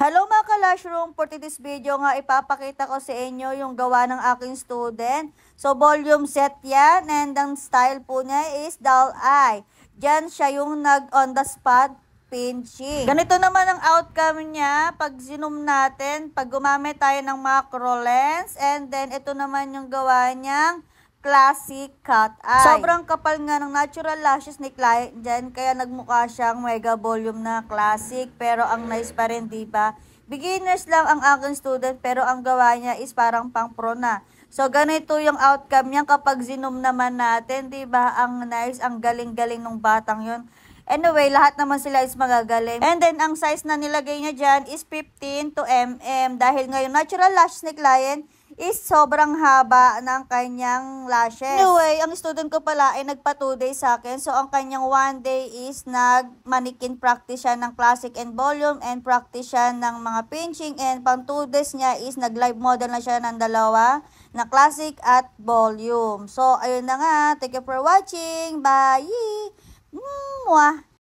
Hello mga ka-Lashroom! For this video nga ipapakita ko sa inyo yung gawa ng aking student. So volume set yan and ang style po niya is doll eye. Diyan siya yung on the spot pinching. Ganito naman ang outcome niya pag zoom natin, pag gumamit tayo ng macro lens, and then ito naman yung gawa niyang classic cat eye. Sobrang kapal nga ng natural lashes ni client dyan, kaya nagmukha siyang mega volume na classic, pero ang nice pa rin, diba? Beginners lang ang aking student, pero ang gawa niya is parang pang pro na. So, ganito yung outcome niya kapag zinom naman natin, diba? Ang nice, ang galing-galing ng batang yun. Anyway, lahat naman sila is magagaling. And then, ang size na nilagay niya dyan is 15 to mm. Dahil ngayon, natural lashes ni client is sobrang haba ng kanyang lashes. Anyway, ang student ko pala ay nagpa 2 days sa akin. So, ang kanyang 1 day is nag-mannequin practice siya ng classic and volume and practice siya ng mga pinching. And pang 2 days niya is nag-live model na siya ng dalawa na classic at volume. So, ayun na nga. Thank you for watching. Bye! Mwah!